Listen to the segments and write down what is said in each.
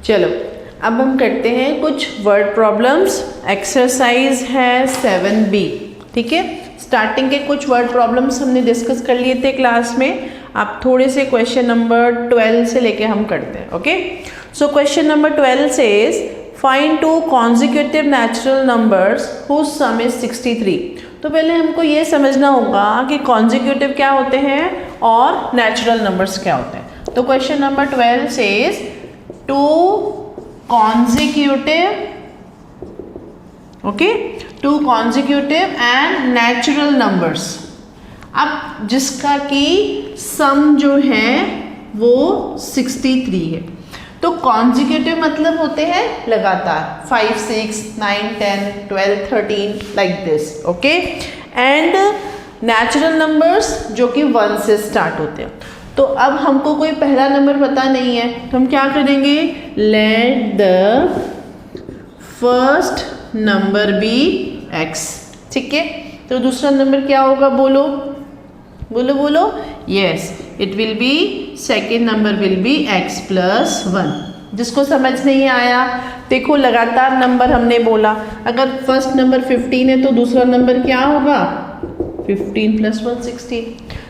चलो अब हम करते हैं कुछ वर्ड प्रॉब्लम्स। एक्सरसाइज है 7B, ठीक है। स्टार्टिंग के कुछ वर्ड प्रॉब्लम्स हमने डिस्कस कर लिए थे क्लास में। आप थोड़े से क्वेश्चन नंबर 12 से लेके हम करते हैं, okay. So question number 12 says find two consecutive natural numbers whose sum is 63। तो पहले हमको ये समझना होगा कि कॉन्जिक्यूटिव क्या होते हैं और नेचुरल नंबर्स क्या होते हैं। तो question number 12 says two consecutive, okay, two consecutive and natural numbers। अब जिसका कि सम जो है वो 63 है। तो consecutive मतलब होते हैं लगातार 5, 6, 9, 10, 12, 13 like this, okay. And natural numbers जो कि 1 से स्टार्ट होते हैं। तो अब हमको कोई पहला नंबर पता नहीं है तो हम क्या करेंगे, let the first number be x, ठीक है। तो दूसरा नंबर क्या होगा, बोलो बोलो बोलो, yes, it will be second number will be x + 1। जिसको समझ नहीं आया देखो, लगातार नंबर हमने बोला, अगर फर्स्ट नंबर 15 है तो दूसरा नंबर क्या होगा, 15 + 1 16।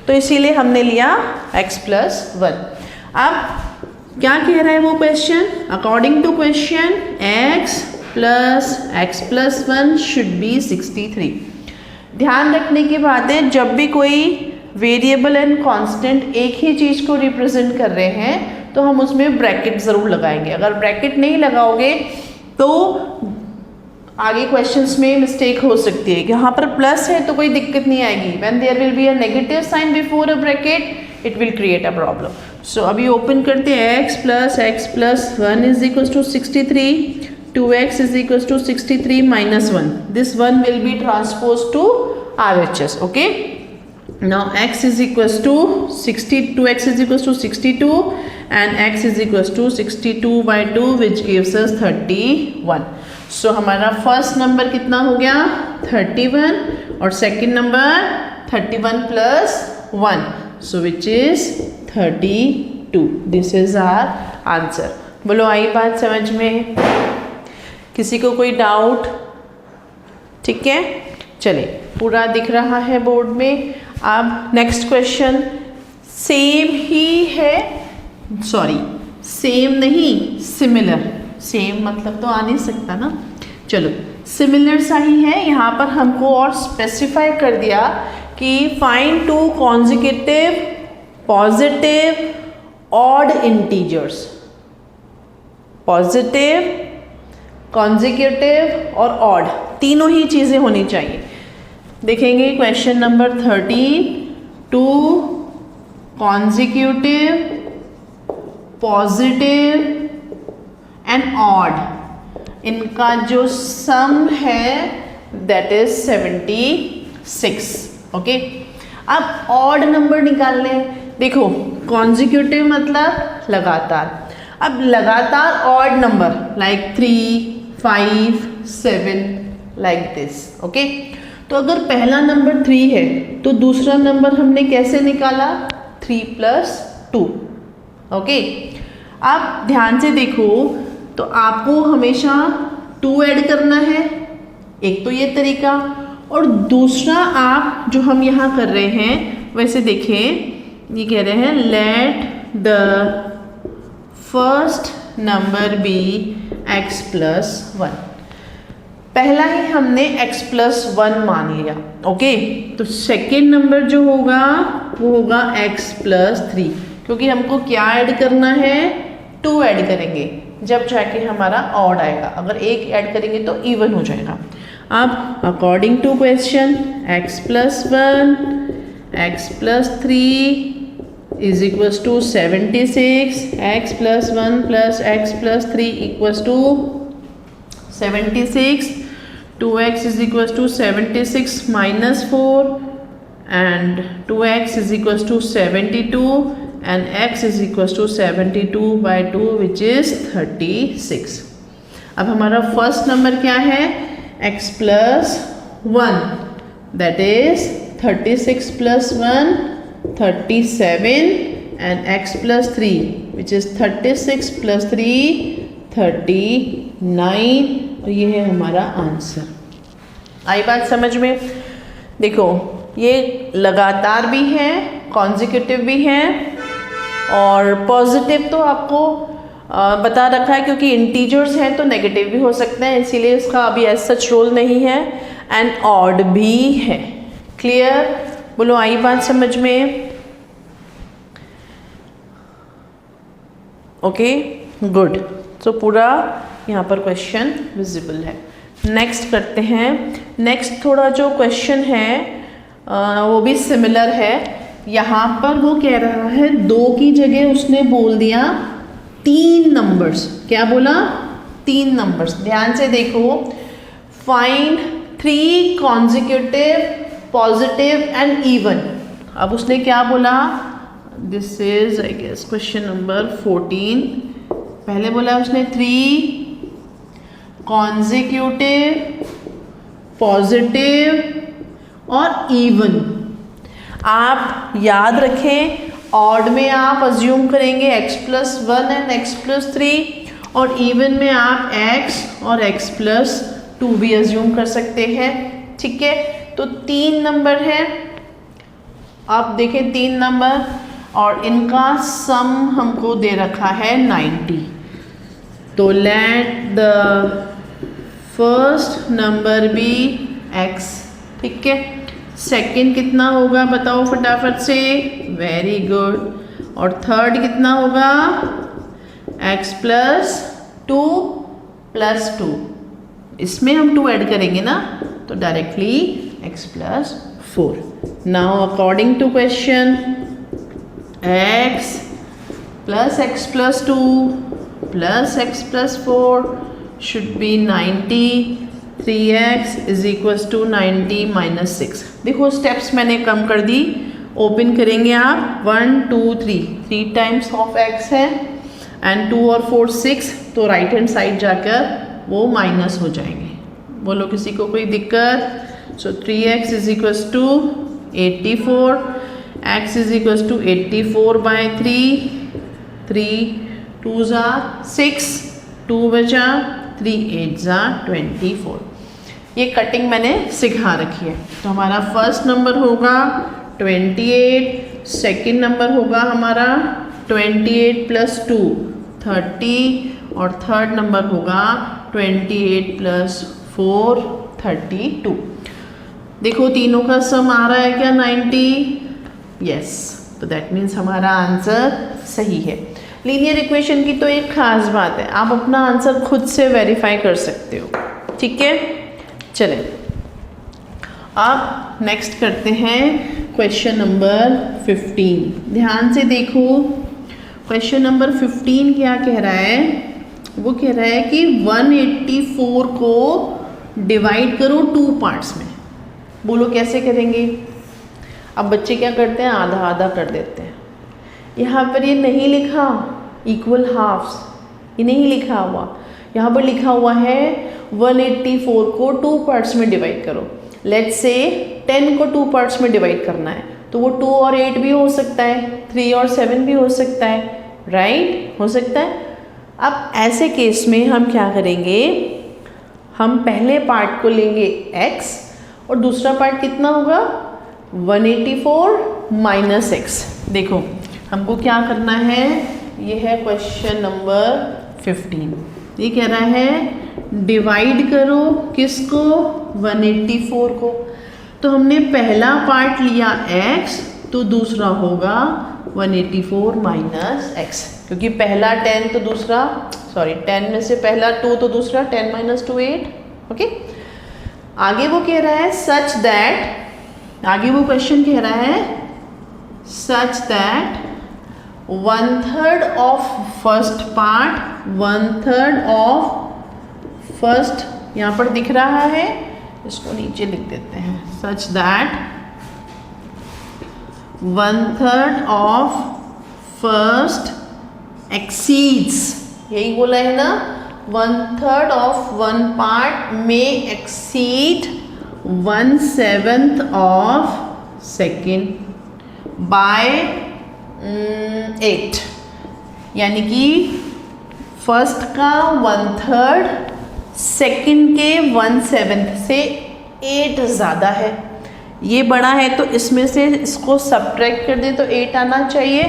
तो इसीलिए हमने लिया x + 1। अब क्या कह रहा है वो question, according to question x + 1 should be 63। ध्यान रखने की बात है, जब भी कोई वेरिएबल एंड कांस्टेंट एक ही चीज़ को रिप्रेजेंट कर रहे हैं तो हम उसमें ब्रैकेट ज़रूर लगाएंगे। अगर ब्रैकेट नहीं लगाओगे तो आगे क्वेश्चंस में मिस्टेक हो सकती है कि यहाँ पर प्लस है तो कोई दिक्कत नहीं आएगी। When there will be a negative sign before a bracket it will create a problem. So अभी ओपन करते हैं, x + 1 = 63, 2x = 63 - 1। This 1 will be transposed to RHS, okay। Now x = 2x = 62 and x = 62/2 which gives us 31। So हमारा first number कितना हो गया, 31, और second number 31 + 1, so which is 32। This is our answer. बोलो, आई बात समझ में? किसी को कोई डाउट? ठीक है, चले, पूरा दिख रहा है बोर्ड में। अब नेक्स्ट क्वेश्चन सेम ही है, सॉरी सेम नहीं, सिमिलर। सेम मतलब तो आ नहीं सकता ना, चलो सिमिलर सा ही है। यहाँ पर हमको और स्पेसिफाई कर दिया कि find two consecutive positive odd integers. Positive, consecutive और ऑड तीनों ही चीज़ें होनी चाहिए। देखेंगे question number 13, two consecutive positive and odd, इनका जो सम है दैट इज 76, ओके। अब ऑड नंबर निकालने, देखो कॉन्जिक्यूटिव मतलब लगातार। अब लगातार odd number like 3, 5, 7 like this, okay. तो अगर पहला नंबर 3 है तो दूसरा नंबर हमने कैसे निकाला, 3 + 2, ओके। अब ध्यान से देखो, तो आपको हमेशा 2 ऐड करना है, एक तो ये तरीका, और दूसरा आप जो हम यहाँ कर रहे हैं वैसे देखें, ये कह रहे हैं let the first number be x + 1। पहला ही हमने x + 1 मान लिया, ओके। तो सेकेंड नंबर जो होगा वो होगा x + 3, क्योंकि हमको क्या ऐड करना है, 2 ऐड करेंगे, जब जाके हमारा ऑड आएगा। अगर एक ऐड करेंगे तो इवन हो जाएगा। अब according to question x + 1 x + 3 = 76, x + 1 + x + 3 = 76, 2x = 76 - 4 and 2x = 72 and x = 72/2 which is 36। अब हमारा फर्स्ट नंबर क्या है, x + 1 that is 36 + 1 37 and x + 3 which is 36 + 3 39 और ये है हमारा आंसर। आई बात समझ में? देखो ये लगातार भी है, कॉन्जिक्यूटिव भी है और पॉजिटिव तो आपको बता रखा है क्योंकि इंटीजर्स हैं तो नेगेटिव भी हो सकते हैं, इसीलिए इसका अभी एज सच रोल नहीं है। एंड ऑड भी है। क्लियर? बोलो आई बात समझ में? Okay good. तो पूरा यहाँ पर क्वेश्चन विजिबल है। नेक्स्ट करते हैं। नेक्स्ट थोड़ा जो क्वेश्चन है वो भी सिमिलर है। यहाँ पर वो कह रहा है 2 की जगह उसने बोल दिया 3 नंबर्स। क्या बोला? 3 नंबर्स। ध्यान से देखो, find 3 consecutive positive and even. अब उसने क्या बोला? This is I guess question number 14। पहले बोला उसने 3 कॉन्जिक्यूटिव पॉजिटिव और इवन। आप याद रखें ऑड में आप अज्यूम करेंगे x+1 एंड x+3 और इवन में आप x और x+2 भी अज्यूम कर सकते हैं। ठीक है, तो 3 नंबर है। आप देखें 3 नंबर और इनका सम हमको दे रखा है 90। तो let the first number be x। ठीक है, सेकंड कितना होगा बताओ फटाफट से? Very good. और थर्ड कितना होगा? x+2 + 2। इसमें हम 2 ऐड करेंगे ना, तो directly x+4। Now according to question x + x+2 + x+4 should be 90। 3x = 90 - 6। देखो स्टेप्स मैंने कम कर दी। ओपन करेंगे आप 1 2 3 टाइम्स ऑफ x है एंड 2 और 4 6, तो राइट हैंड साइड जाकर वो माइनस हो जाएंगे। बोलो किसी को कोई दिक्कत? सो 3x = 84, x = 84/3, 3 2s are 6, 2 बचा, 3 8s are 24। ये कटिंग मैंने सिखा रखी है। तो हमारा फर्स्ट नंबर होगा 28, सेकंड नंबर होगा हमारा 28 + 2 30 और थर्ड नंबर होगा 28 + 4 32। देखो तीनों का सम आ रहा है क्या 90? यस, तो दैट मीन्स हमारा आंसर सही है। लीनियर इक्वेशन की तो एक खास बात है, आप अपना आंसर खुद से वेरीफाई कर सकते हो। ठीक है, चलें अब नेक्स्ट करते हैं क्वेश्चन नंबर 15। ध्यान से देखो क्वेश्चन नंबर 15 क्या कह रहा है? वो कह रहा है कि 184 को डिवाइड करो 2 पार्ट्स में। बोलो कैसे करेंगे? अब बच्चे क्या करते हैं, आधा आधा कर देते हैं। यहाँ पर ये नहीं लिखा इक्वल हाफ्स, ये नहीं लिखा हुआ। यहाँ पर लिखा हुआ है 184 को 2 पार्ट्स में डिवाइड करो। लेट्स से 10 को 2 पार्ट्स में डिवाइड करना है, तो वो 2 और 8 भी हो सकता है, 3 और 7 भी हो सकता है, राइट? हो सकता है। अब ऐसे केस में हम क्या करेंगे? हम पहले पार्ट को लेंगे x और दूसरा पार्ट कितना होगा? 184 - x। देखो हमको क्या करना है, ये है क्वेश्चन नंबर 15। ये कह रहा है डिवाइड करो किसको? 184 को। तो हमने पहला पार्ट लिया x, तो दूसरा होगा 184 - x, क्योंकि पहला 10 तो दूसरा 10 में से पहला 2 तो दूसरा 10 - 2 8। ओके, आगे वो कह रहा है सच दैट, आगे वो क्वेश्चन कह रहा है such that 1/3 of first part, 1/3 of first, यहाँ पर दिख रहा है, इसको नीचे लिख देते हैं। Such that 1/3 of first exceeds, यही बोला है ना, 1/3 ऑफ वन पार्ट में एक्सीड 1/7 ऑफ सेकेंड बाय 8, यानी कि फर्स्ट का 1/3, सेकंड के 1/7 से 8 ज़्यादा है, ये बड़ा है, तो इसमें से इसको सब्ट्रैक्ट कर दें तो 8 आना चाहिए।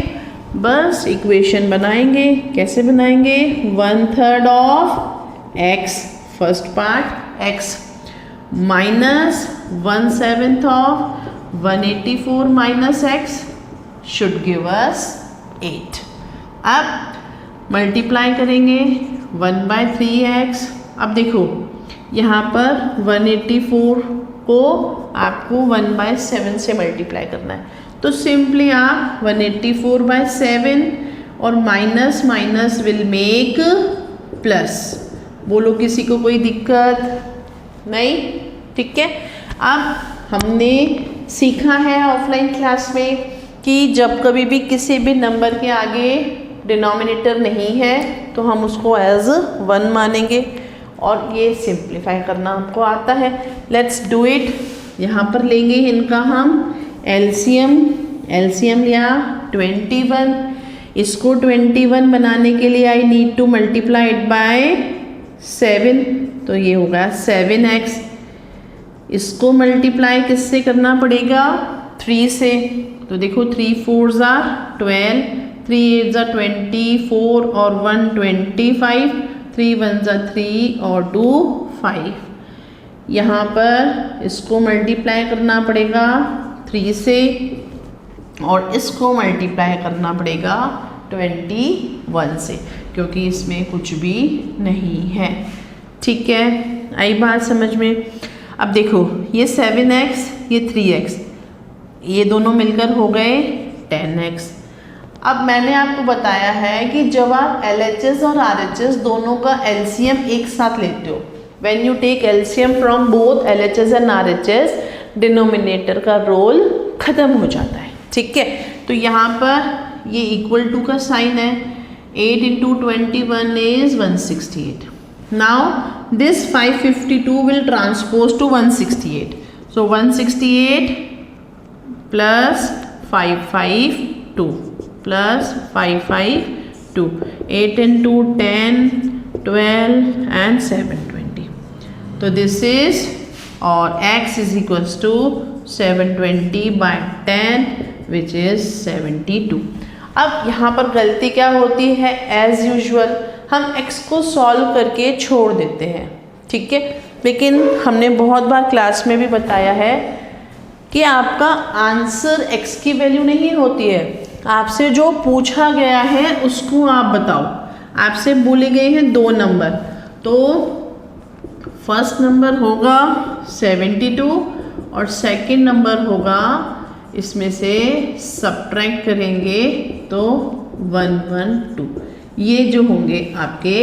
बस इक्वेशन बनाएंगे, कैसे बनाएंगे? 1/3 of x, first part x, minus 1/7 of 184 minus x should give us 8। अब मल्टीप्लाई करेंगे 1/3x। अब देखो यहाँ पर 184 को आपको 1/7 से मल्टीप्लाई करना है, तो सिंपली आप 184/7 और minus minus will make plus. बोलो किसी को कोई दिक्कत नहीं? ठीक है। अब हमने सीखा है ऑफलाइन क्लास में कि जब कभी भी किसी भी नंबर के आगे डिनोमिनेटर नहीं है तो हम उसको एज 1 मानेंगे, और ये सिंप्लीफाई करना हमको आता है। Let's do it. यहाँ पर लेंगे इनका हम एलसीएम लिया 21। इसको 21 बनाने के लिए I need to multiply it by 7, तो ये होगा 7x। इसको मल्टीप्लाई किससे करना पड़ेगा? 3 से। तो देखो 3 4s are 12, 3 8s are 24 और 1 25, 3 1s are 3 और 2 5। यहाँ पर इसको मल्टीप्लाई करना पड़ेगा 3 से और इसको मल्टीप्लाई करना पड़ेगा 21 से, क्योंकि इसमें कुछ भी नहीं है। ठीक है, आई बात समझ में? अब देखो ये 7x, ये 3x, ये दोनों मिलकर हो गए 10x। अब मैंने आपको बताया है कि जब आप LHS और RHS दोनों का LCM एक साथ लेते हो, when you take LCM from both LHS and RHS, denominator का रोल खत्म हो जाता है। ठीक है, तो यहाँ पर ये इक्वल टू का साइन है, 8 into 21 is 168. Now this 552 will transpose to 168. So 168 plus 552 plus 552, 8 into 10, 12 and 720. तो this is, और x is equals to 720/10 which is 72. अब यहाँ पर गलती क्या होती है? एज यूजुअल हम x को सॉल्व करके छोड़ देते हैं। ठीक है, लेकिन हमने बहुत बार क्लास में भी बताया है कि आपका आंसर x की वैल्यू नहीं होती है, आपसे जो पूछा गया है उसको आप बताओ। आपसे बोले गए हैं 2 नंबर, तो फर्स्ट नंबर होगा 72 और सेकंड नंबर होगा, इसमें से सब्ट्रैक्ट करेंगे तो 112, ये जो होंगे आपके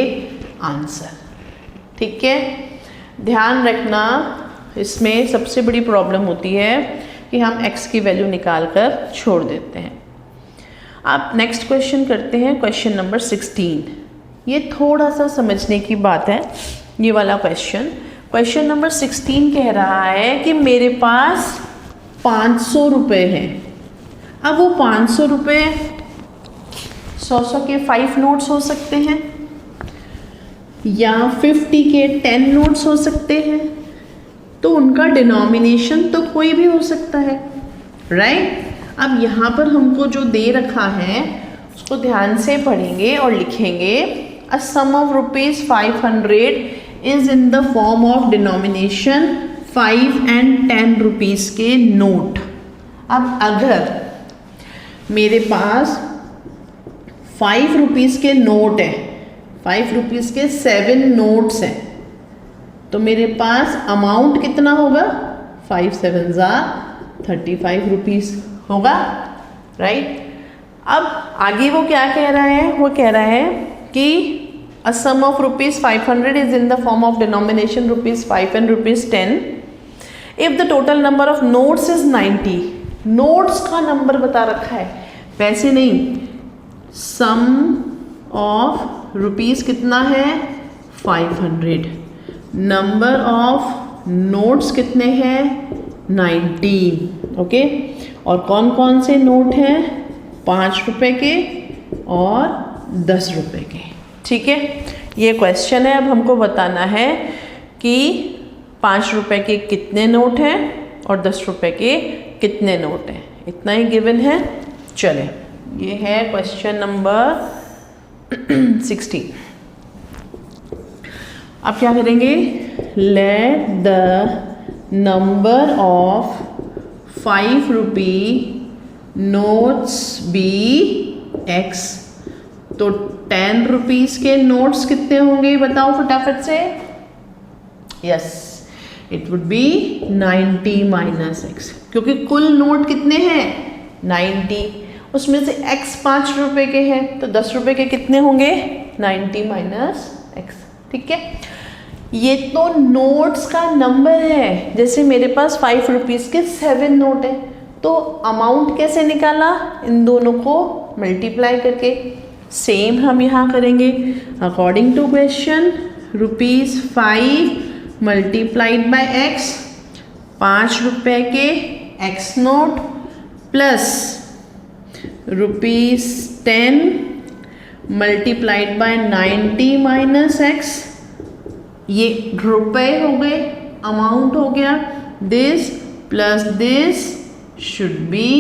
आंसर। ठीक है, ध्यान रखना, इसमें सबसे बड़ी प्रॉब्लम होती है कि हम x की वैल्यू निकाल कर छोड़ देते हैं। अब नेक्स्ट क्वेश्चन करते हैं, क्वेश्चन नंबर 16। ये थोड़ा सा समझने की बात है, ये वाला क्वेश्चन नंबर 16 कह रहा है कि मेरे पास 500 रुपये हैं। अब वो 500 रुपये 100 के 5 नोट्स हो सकते हैं या 50 के 10 नोट्स हो सकते हैं, तो उनका डिनोमिनेशन तो कोई भी हो सकता है, राइट? अब यहाँ पर हमको जो दे रखा है उसको ध्यान से पढ़ेंगे और लिखेंगे। A sum of ₹500 is in the form of denomination 5 and 10 rupees के नोट। अब अगर मेरे पास 5 रुपीज़ के नोट है, 5 रुपीज़ के 7 नोट्स हैं, तो मेरे पास अमाउंट कितना होगा? 5 7s are 35 रुपीज़ होगा, राइट? अब आगे वो क्या कह रहा है? वो कह रहा है कि a sum of ₹500 is in the form of denomination ₹5 and ₹10 if the total number of notes is 90। Notes का नंबर बता रखा है, वैसे नहीं, सम ऑफ रुपीज़ कितना है? 500। नंबर ऑफ नोट्स कितने हैं? 19। ओके, और कौन कौन से नोट हैं? 5 रुपए के और 10 रुपए के। ठीक है, ये क्वेश्चन है। अब हमको बताना है कि 5 रुपए के कितने नोट हैं और 10 रुपए के कितने नोट हैं, इतना ही गिवन है। चले, ये है क्वेश्चन नंबर 16। अब क्या करेंगे, let the number of 5 rupee notes be x। तो 10 रुपीज़ के नोट्स कितने होंगे बताओ फटाफट से। Yes, it would be 90 minus x, क्योंकि कुल नोट कितने हैं 90, उसमें से x 5 रुपए के हैं, तो 10 रुपए के कितने होंगे 90 माइनस x। ठीक है, ये तो नोट्स का नंबर है। जैसे मेरे पास 5 रुपीज़ के 7 नोट हैं, तो अमाउंट कैसे निकाला, इन दोनों को मल्टीप्लाई करके। सेम हम यहाँ करेंगे according to question. ₹5 multiplied by x, 5 रुपए के x note plus ₹10 multiplied by 90 minus x। ये रुपए हो गए, अमाउंट हो गया। This plus this should be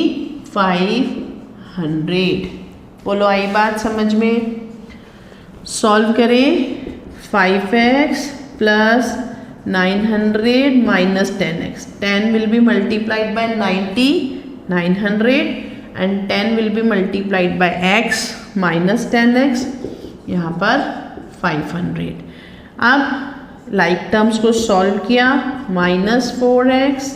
500। बोलो आई बात समझ में। सॉल्व करें, 5x plus 900 minus 10x। 10 will be multiplied by 90, 900, and 10 will be multiplied by x minus 10x, यहाँ पर 500। अब लाइक टर्म्स को सॉल्व किया, -4x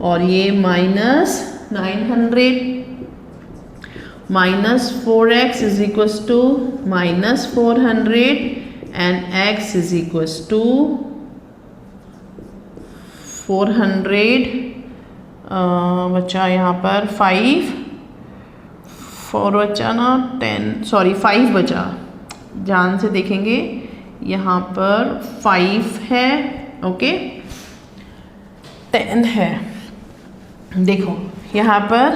और ये -900, -4x is equals to -400 and x is equals to 400। बचा यहाँ पर 5, 4 बचा ना, 10 सॉरी 5 बचा, ध्यान से देखेंगे यहाँ पर 5 है, ओके 10 है। देखो यहाँ पर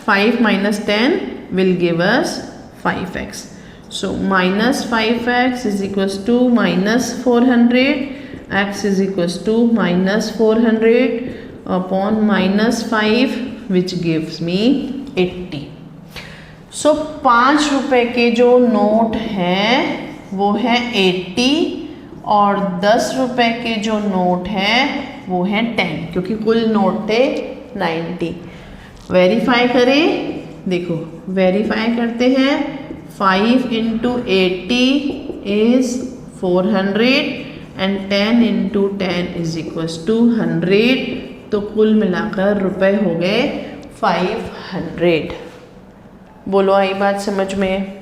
5 minus 10 will give us 5x। So -5x is equals to -400, x is equals to -400 upon -5 which gives me 80। So 5 रुपए के जो नोट हैं वो है 80 और 10 रुपए के जो नोट हैं वो है 10, क्योंकि कुल नोट थे 90। वेरीफाई करें, देखो वेरीफाई करते हैं। 5 into 80 is 400 and 10 into 10 is equals to 100। तो कुल मिलाकर रुपए हो गए 500। बोलो आई बात समझ में।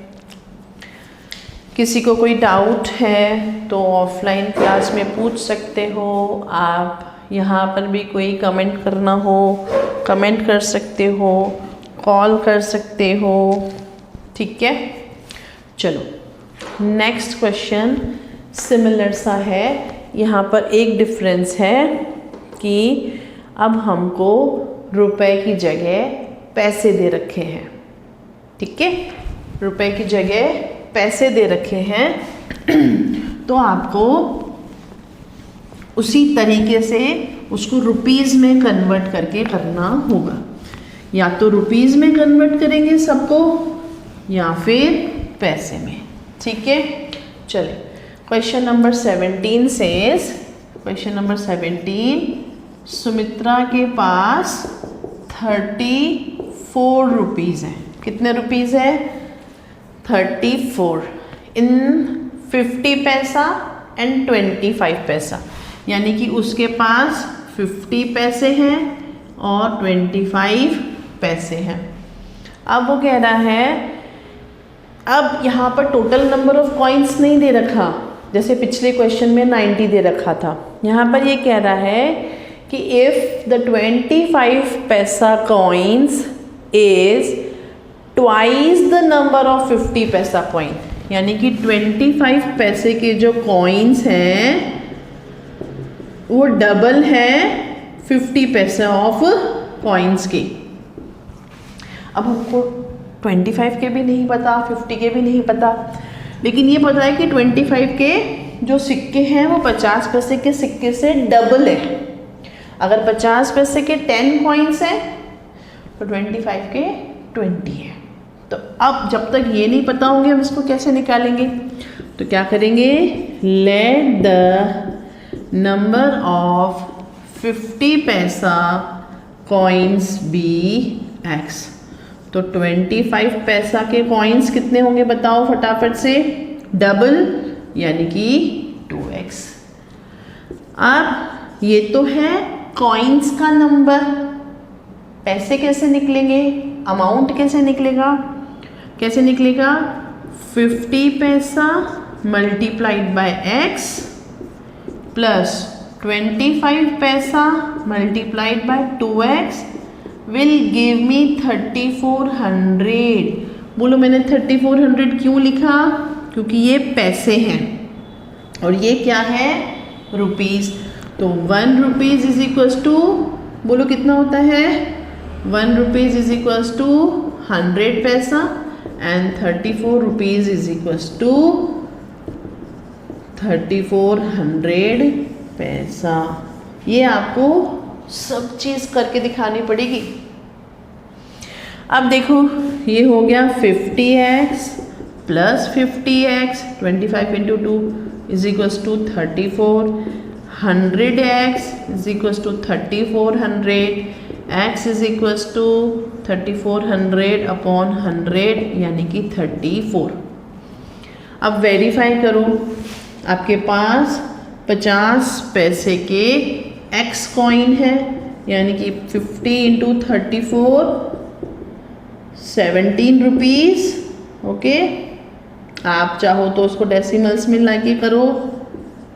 किसी को कोई डाउट है तो ऑफलाइन क्लास में पूछ सकते हो आप। यहाँ पर भी कोई कमेंट करना हो कमेंट कर सकते हो, कॉल कर सकते हो, ठीक है। चलो नेक्स्ट क्वेश्चन सिमिलर सा है। यहाँ पर एक डिफरेंस है कि अब हमको रुपए की जगह पैसे दे रखे हैं, ठीक है। रुपए की जगह पैसे दे रखे हैं तो आपको उसी तरीके से उसको रुपीज़ में कन्वर्ट करके करना होगा। या तो रुपीज़ में कन्वर्ट करेंगे सबको या फिर पैसे में, ठीक है। चलिए question number 17 says, question number 17, Sumitra के पास 34 रुपीज़ हैं। कितने रुपीज़ है 34 इन 50 पैसा एंड 25 पैसा, यानी कि उसके पास 50 पैसे हैं और 25 पैसे हैं। अब वो कह रहा है, अब यहाँ पर टोटल नंबर ऑफ कॉइन्स नहीं दे रखा, जैसे पिछले क्वेश्चन में 90 दे रखा था। यहाँ पर ये कह रहा है कि इफ़ द 25 पैसा coins is twice the number of 50 पैसा कॉइन, यानी कि 25 पैसे के जो कॉइन्स हैं वो डबल है 50 पैसे ऑफ कॉइन्स के। अब हमको 25 के भी नहीं पता, 50 के भी नहीं पता, लेकिन ये पता है कि 25 के जो सिक्के हैं वो 50 पैसे के सिक्के से डबल है। अगर 50 पैसे के 10 कॉइन्स हैं तो 25 के 20 है। तो अब जब तक ये नहीं पता होंगे हम इसको कैसे निकालेंगे, तो क्या करेंगे, लेट द नंबर ऑफ 50 पैसा कॉइन्स बी x। तो 25 पैसा के कॉइन्स कितने होंगे बताओ फटाफट से, डबल यानी कि 2x। अब ये तो है कॉइन्स का नंबर, पैसे कैसे निकलेंगे, अमाउंट कैसे निकलेगा, कैसे निकलेगा, 50 पैसा मल्टीप्लाइड बाय x प्लस 25 पैसा multiplied by 2x will give मी 3400। बोलो मैंने 3400 क्यों लिखा, क्योंकि ये पैसे हैं और ये क्या है, रुपीस। तो 1 रुपीज़ इज इक्वल्स टू, बोलो कितना होता है, 1 rupees is equals to 100 paisa and 34 rupees is equals to 3400 paisa. ये आपको सब चीज़ करके दिखानी पड़ेगी। अब देखो ये हो गया 50x plus 50x, 25 into 2 is equals to 34, 100x is equals to 3400, x is equals to 3400 upon 100 यानी कि 34। अब वेरीफाई करो, आपके पास 50 पैसे के x कॉइन है यानी कि 50 इंटू 34 17 रुपीज़। ओके, आप चाहो तो उसको डेसिमल्स में लाके करो,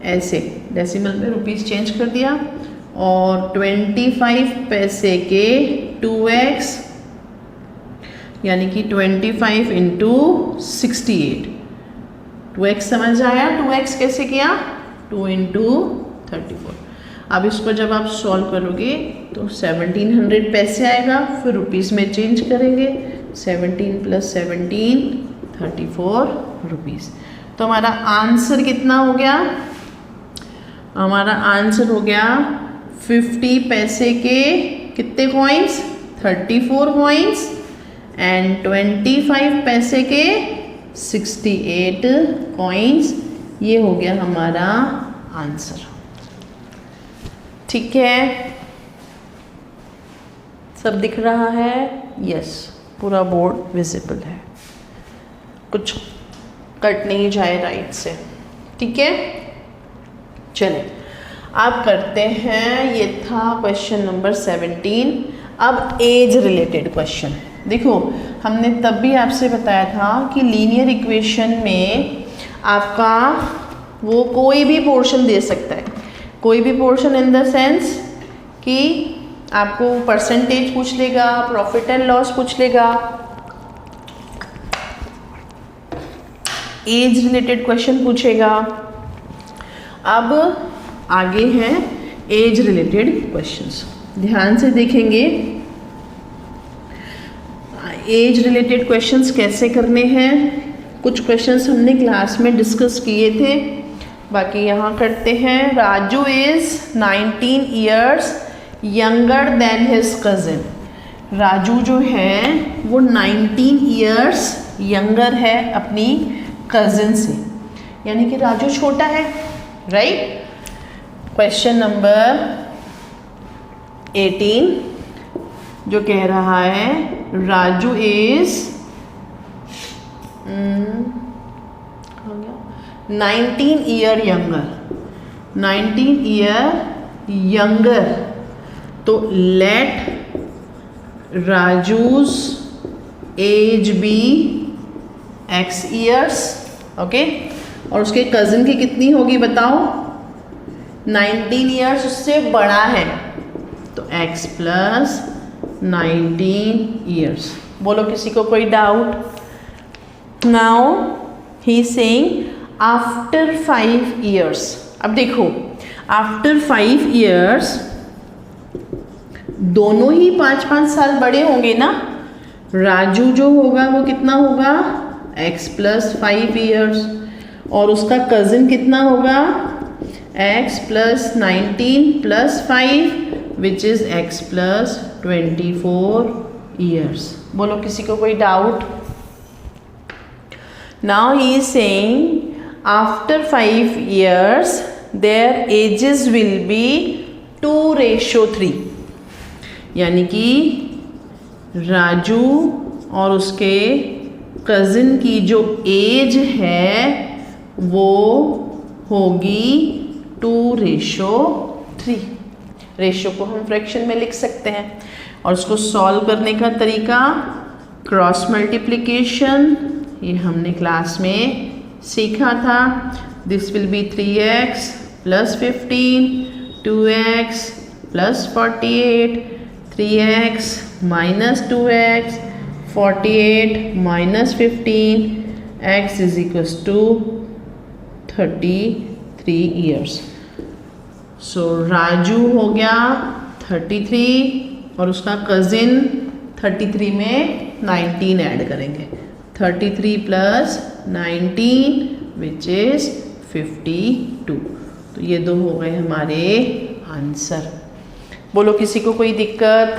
ऐसे डेसिमल में रुपीज़ चेंज कर दिया। और 25 पैसे के 2x यानी कि 25 इंटू 68, 2x समझ आया, 2x कैसे किया, 2 इंटू 34। अब इसको जब आप सॉल्व करोगे तो 1700 पैसे आएगा, फिर रुपीज़ में चेंज करेंगे, 17 प्लस 17 34 रुपीज़। तो हमारा आंसर कितना हो गया, हमारा आंसर हो गया 50 पैसे के कितने कॉइन्स, 34 कॉइन्स एंड 25 पैसे के 68 कॉइन्स। ये हो गया हमारा आंसर। ठीक है, सब दिख रहा है, यस, पूरा बोर्ड विजिबल है, कुछ कट नहीं जाए राइट से। ठीक है, चलें अब करते हैं, ये था क्वेश्चन नंबर 17। अब एज रिलेटेड क्वेश्चन। देखो हमने तब भी आपसे बताया था कि लीनियर इक्वेशन में आपका वो कोई भी पोर्शन दे सकता है, कोई भी पोर्शन इन द सेंस कि आपको परसेंटेज पूछ लेगा, प्रॉफिट एंड लॉस पूछ लेगा, एज रिलेटेड क्वेश्चन पूछेगा। अब आगे हैं एज रिलेटेड क्वेश्चंस, ध्यान से देखेंगे एज रिलेटेड क्वेश्चंस कैसे करने हैं। कुछ क्वेश्चंस हमने क्लास में डिस्कस किए थे, बाकी यहाँ करते हैं। Raju is 19 years younger than his cousin. Raju जो है वो 19 ईयर्स यंगर है अपनी कज़िन से, यानी कि राजू छोटा है, राइट। क्वेश्चन नंबर 18 जो कह रहा है Raju is 19 year younger, 19 year younger. तो let Raju's age be x years, okay. और उसके कज़न की कितनी होगी बताओ, 19 ईयर्स उससे बड़ा है, तो x प्लस 19 ईयर्स। बोलो किसी को कोई doubt. Now he is saying after 5 years. अब देखो आफ्टर 5 ईयर्स दोनों ही 5-5 साल बड़े होंगे ना। राजू जो होगा वो कितना होगा, x प्लस 5 ईयर्स, और उसका कजिन कितना होगा x plus 19 plus 5 which is x plus 24 years. बोलो किसी को कोई doubt? Now he is saying after 5 years there ages will B 2:3, यानी कि राजू और उसके कजिन की जो एज है वो होगी 2:3। रेशो को हम फ्रैक्शन में लिख सकते हैं, और उसको सॉल्व करने का तरीका क्रॉस मल्टीप्लिकेशन, ये हमने क्लास में सीखा था। This will be 3x plus 15, 2x plus 48, 3x minus 2x, 48 minus 15, x is equals to 33 years. So Raju हो गया 33 और उसका कजिन 33 में 19 ऐड करेंगे, 33 प्लस 19 विच इज 52। तो ये दो हो गए हमारे आंसर। बोलो किसी को कोई दिक्कत?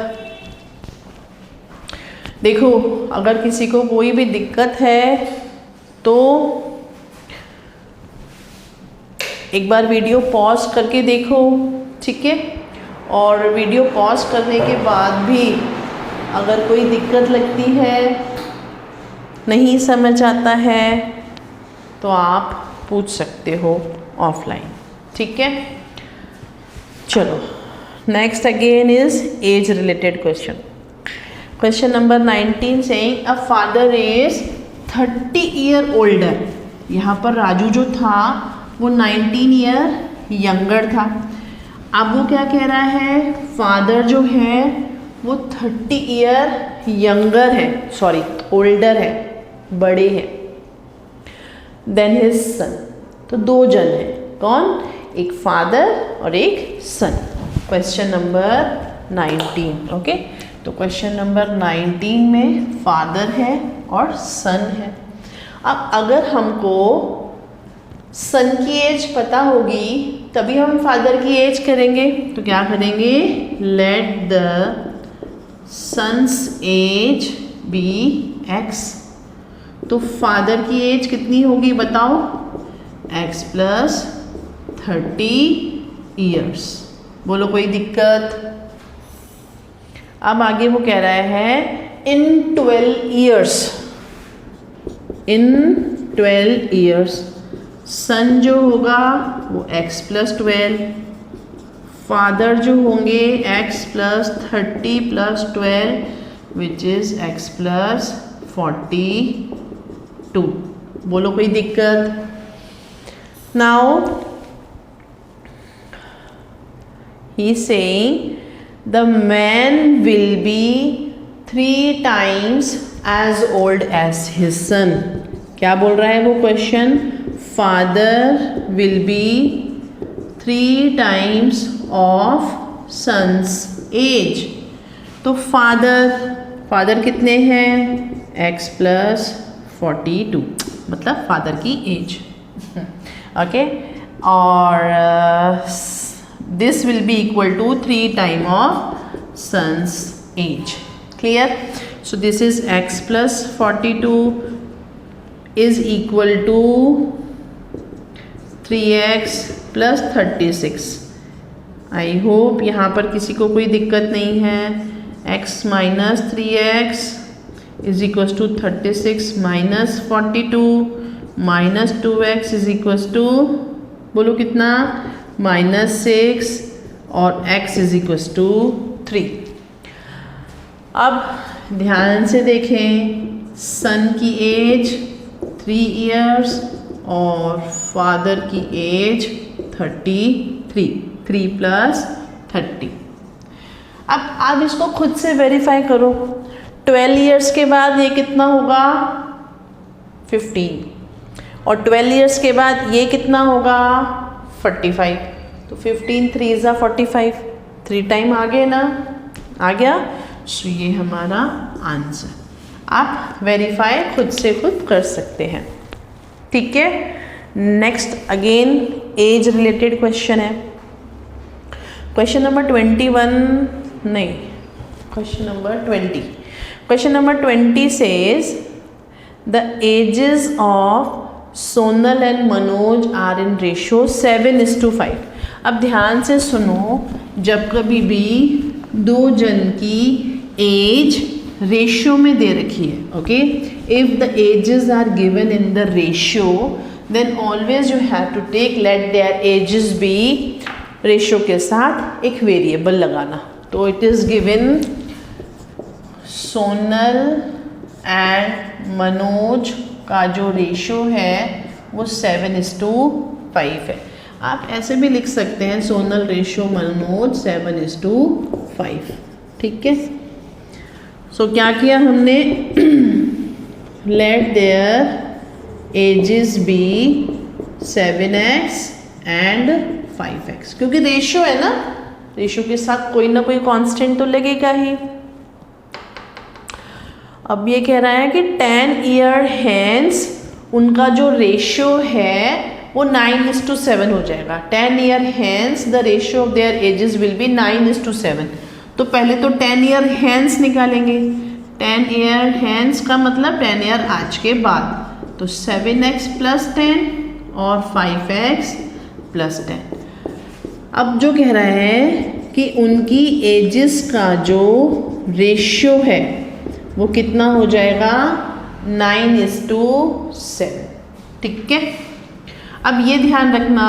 देखो अगर किसी को कोई भी दिक्कत है तो एक बार वीडियो पॉज करके देखो, ठीक है? और वीडियो पॉज करने के बाद भी अगर कोई दिक्कत लगती है, नहीं समझ आता है, तो आप पूछ सकते हो ऑफलाइन, ठीक है? चलो next again is as related question. Question number 19 saying a father is 30 year older. यहाँ पर राजू जो था वो 19 ईयर यंगर था। अब वो क्या कह रहा है, फादर जो है वो 30 ईयर यंगर है, सॉरी ओल्डर है, बड़े हैं देन हिज सन। तो दो जन है, कौन? एक फादर और एक सन। Question number 19, okay? तो क्वेश्चन नंबर 19 में फादर है और सन है। अब अगर हमको सन की एज पता होगी तभी हम फादर की एज करेंगे। तो क्या करेंगे? Let the sons age be x। तो फादर की एज कितनी होगी बताओ? x plus 30 years. बोलो कोई दिक्कत? अब आगे वो कह रहा है इन 12 ईयर्स, इन 12 ईयर्स सन जो होगा वो x प्लस 12, फादर जो होंगे x plus 30 plus 12 which is x plus 42। बोलो कोई दिक्कत? Now he is saying the man will be 3 times as old as his son। क्या बोल रहा है वो question? Father will be 3 times of son's age। तो फादर कितने हैं? x प्लस 42, मतलब फादर की एज, ओके? और this will be equal to 3 times of son's age। Clear? So this is x plus 42 is equal to 3x plus 36। I hope यहाँ पर किसी को कोई दिक्कत नहीं है। x minus 3x is equals to 36 minus 42 minus 2x is equals to, बोलो कितना? -6 और x इज इक्वल्स टू 3। अब ध्यान से देखें, सन की एज 3 ईयर्स और फादर की एज 33, 3 प्लस 30। अब आप इसको खुद से वेरीफाई करो। 12 ईयर्स के बाद ये कितना होगा? 15, और 12 ईयर्स के बाद ये कितना होगा? 45। तो 15 3 ज़ा 45, 3 टाइम आ गए ना? आ गया। सो ये हमारा आंसर। आप वेरीफाई खुद से खुद कर सकते हैं, ठीक है। Next again age related question है। क्वेश्चन नंबर 21 नहीं, question number 20। Question number 20 says the ages of Sonal and Manoj are in ratio 7:5। अब ध्यान से सुनो, जब कभी भी दो जन की एज रेशियो में दे रखी है, okay, if the ages are given in the ratio then always you have to take let their ages be, ratio के साथ एक वेरिएबल लगाना। तो it is given Sonal and Manoj का जो रेशियो है वो 7:5 है। आप ऐसे भी लिख सकते हैं सोनल रेशियो मनोज 7:5, ठीक है। सो क्या किया हमने, let their ages be 7x and 5x, क्योंकि रेशियो है ना, रेशियो के साथ कोई ना कोई कांस्टेंट तो लगेगा ही। अब ये कह रहा है कि 10 ईयर हैंस उनका जो रेशियो है वो 9:7 हो जाएगा। 10 year hence the ratio of their ages will be 9:7। तो पहले तो 10 ईयर हैंस निकालेंगे। 10 ईयर हैंस का मतलब 10 ईयर आज के बाद, तो 7x + 10 और 5x + 10। अब जो कह रहा है कि उनकी एजेस का जो रेशियो है वो कितना हो जाएगा, 9:7, ठीक है। अब ये ध्यान रखना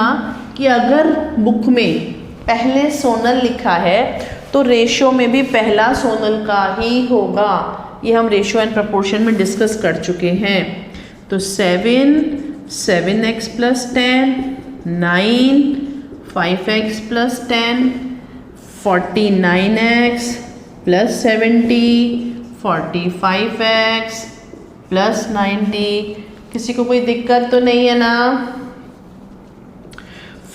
कि अगर बुक में पहले सोनल लिखा है तो रेशियो में भी पहला सोनल का ही होगा। ये हम रेशियो एंड प्रपोर्शन में डिस्कस कर चुके हैं। तो 7x + 10, 9, 5x + 10, 49x + 70, 45x + 90। किसी को कोई दिक्कत तो नहीं है ना?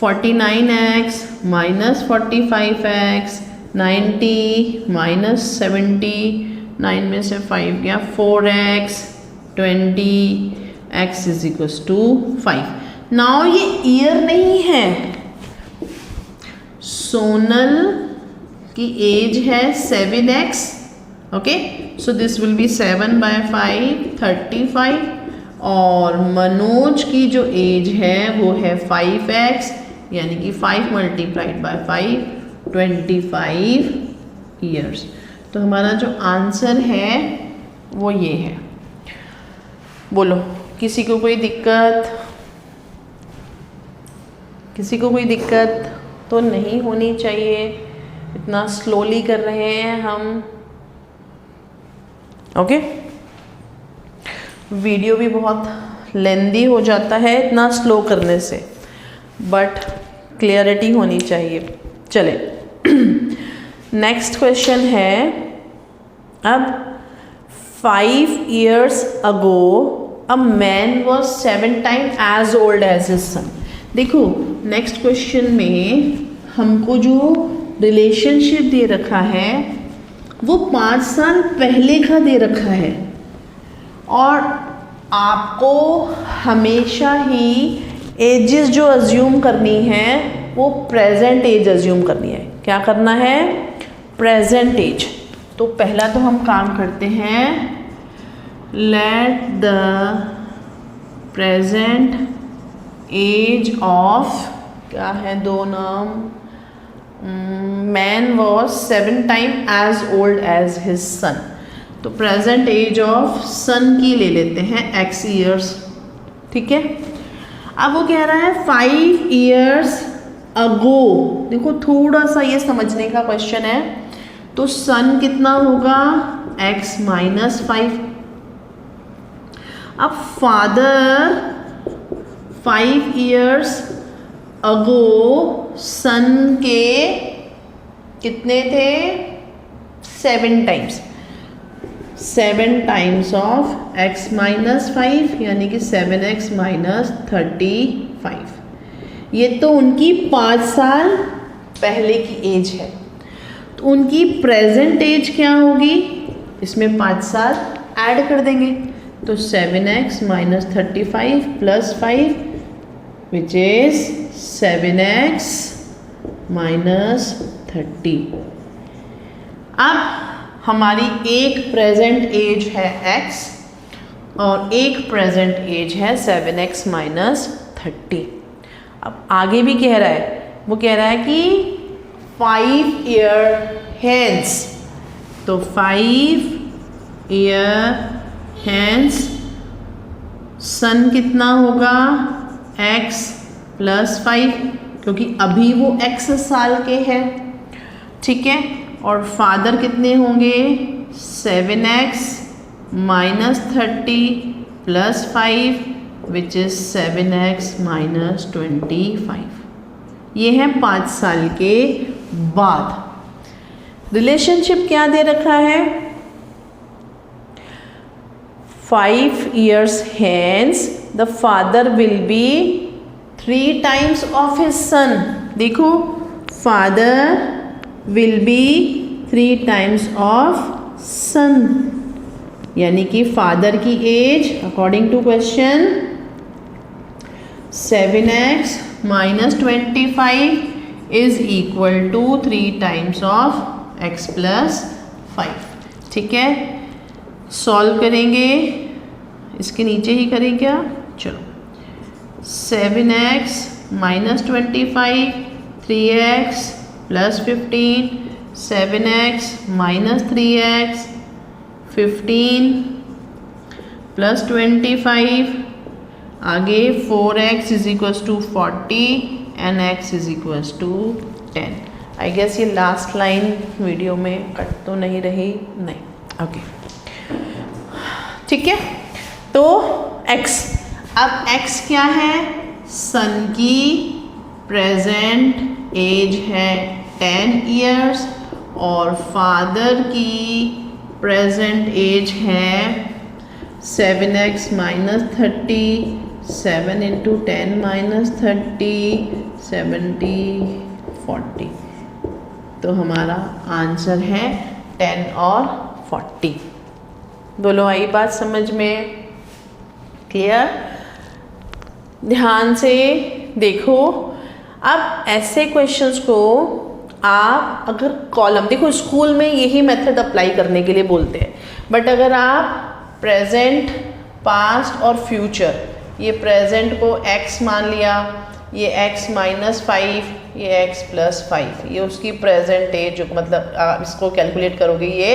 49x - 45x, 90 - 70, 9 में से 5 गया, 4x, 20x = 5। नाउ ये ईयर नहीं है, सोनल की एज है 7x, okay, so this will B 7/5, 35, और मनोज की जो एज है वो है 5x, यानी कि 5 × 5, 25 ईयर्स। तो हमारा जो आंसर है वो ये है। बोलो, किसी को कोई दिक्कत? किसी को कोई दिक्कत तो नहीं होनी चाहिए, इतना स्लोली कर रहे हैं हम, ओके। वीडियो भी बहुत लेंदी हो जाता है इतना स्लो करने से, बट क्लियरिटी होनी चाहिए। चले नेक्स्ट क्वेश्चन है। अब 5 years ago a man was 7 times as old as his son। देखो नेक्स्ट क्वेश्चन में हमको जो रिलेशनशिप दे रखा है वो 5 साल पहले का दे रखा है, और आपको हमेशा ही एजेस जो अज्यूम करनी है वो प्रेजेंट एज अज्यूम करनी है। क्या करना है? Present age. तो पहला तो हम काम करते हैं, let the present age of, क्या है दो नाम, man was 7 times as old as his son। तो प्रेजेंट एज ऑफ सन की ले लेते हैं x years, ठीक है। अब वो कह रहा है 5 years ago। देखो थोड़ा सा ये समझने का क्वेश्चन है, तो सन कितना होगा, x - 5। अब फादर 5 years ago सन के कितने थे, 7 times। 7 times of x - 5 यानी कि 7x - 35। ये तो उनकी 5 साल पहले की एज है। तो उनकी प्रेजेंट एज क्या होगी, इसमें 5 साल ऐड कर देंगे, तो 7x minus 35 plus 5 which is 7x minus 30। अब हमारी एक प्रेजेंट एज है x और एक प्रेजेंट एज है 7x माइनस 30। अब आगे भी कह रहा है, वो कह रहा है कि 5 ईयर हेंस, तो 5 ईयर हेंस सन कितना होगा x प्लस 5, क्योंकि अभी वो x साल के हैं, ठीक है। और फादर कितने होंगे 7x minus 30 plus 5 which is 7x minus 25। ये है 5 साल के बाद। रिलेशनशिप क्या दे रखा है, 5 years hence the father will be 3 times of his son। देखो father will be 3 times of son, यानी कि फादर की age according to question 7x minus 25 is equal to 3 times of x plus 5। ठीक है, solve करेंगे, इसके नीचे ही करें क्या, चलो 7x minus 25 3x plus 15 7x minus 3x 15 plus 25 आगे 4x is equals to 40 and x is equals to 10। I guess ये लास्ट लाइन वीडियो में कट तो नहीं रही, नहीं, ओके ठीक है। तो x, अब x क्या है, सन की प्रेजेंट एज है 10 इयर्स और फादर की प्रेजेंट एज है 7x माइनस 30, 7 इंटू 10 माइनस 30 70 40। तो हमारा आंसर है 10 और 40। बोलो आई बात समझ में, क्लियर? ध्यान से देखो, अब ऐसे क्वेश्चंस को आप अगर कॉलम, देखो स्कूल में यही मेथड अप्लाई करने के लिए बोलते हैं, बट अगर आप प्रेजेंट पास्ट और फ्यूचर, ये प्रेजेंट को x मान लिया, ये x माइनस 5, ये x प्लस 5, ये उसकी प्रेजेंट एज, मतलब आप इसको कैलकुलेट करोगे ये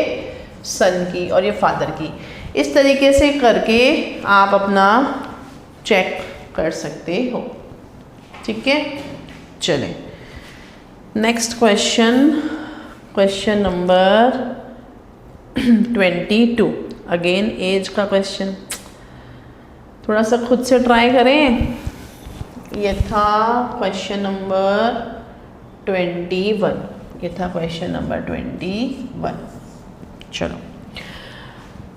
सन की और ये फादर की, इस तरीके से करके आप अपना चेक कर सकते हो। ठीक है, चलें next question, question number 22, again age का क्वेश्चन। थोड़ा सा खुद से ट्राई करें। ये था क्वेश्चन नंबर 21, ये था क्वेश्चन नंबर 21। चलो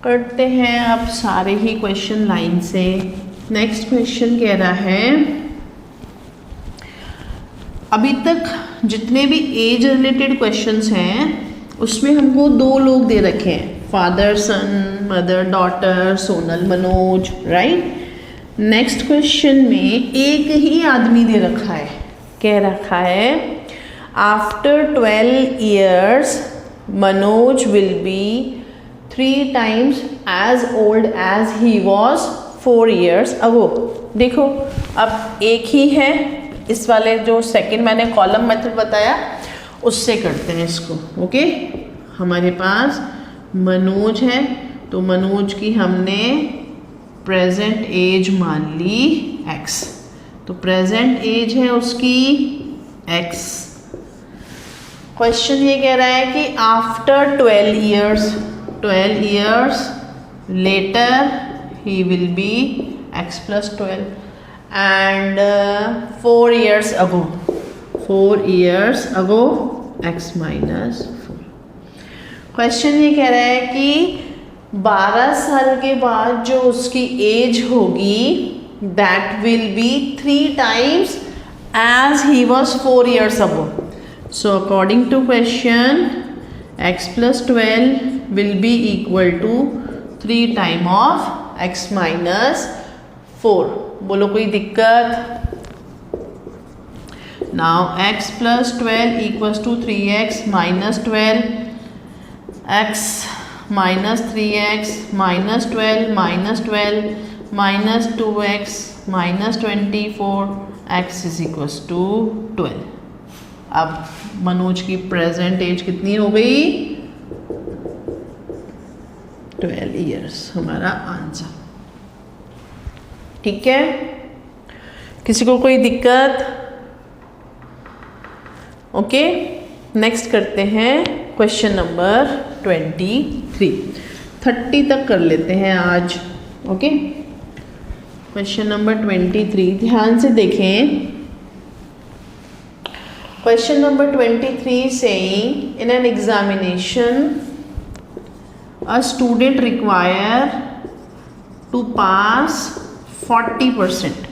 करते हैं अब सारे ही क्वेश्चन लाइन से। नेक्स्ट क्वेश्चन कह रहा है, अभी तक जितने भी एज रिलेटेड क्वेश्चंस हैं उसमें हमको 2 लोग दे रखे हैं, father son, mother daughter, Sonal Manoj, right. Next question में एक ही आदमी दे रखा है, कह रखा है after 12 years Manoj will be 3 times as old as he was 4 years ago। देखो अब एक ही है, इस वाले जो सेकंड मैंने कॉलम मेथड बताया उससे करते हैं इसको। ओके, हमारे पास मनोज है, तो मनोज की हमने प्रेजेंट एज मान ली x, तो प्रेजेंट एज है उसकी x। क्वेश्चन ये कह रहा है कि after 12 years later he will be x plus 12 and 4 years ago x minus 4। Question ये कह रहा है कि 12 साल के बाद जो उसकी एज होगी that will be 3 times as he was 4 years ago। So according to question x plus 12 will be equal to 3 time of x minus 4। बोलो कोई दिक्कत? Now x plus 12 equals to 3x minus 12, x minus 3x minus 12 minus 12 minus 2x minus 24, x is equals to 12। अब मनोज की present as कितनी हो गई? 12 years हमारा answer. ठीक है, किसी को कोई दिक्कत? ओके, नेक्स्ट करते हैं क्वेश्चन नंबर 23। 30 तक कर लेते हैं आज। ओके, क्वेश्चन नंबर 23 ध्यान से देखें। Question number 23 saying in an examination a student require to pass 40%,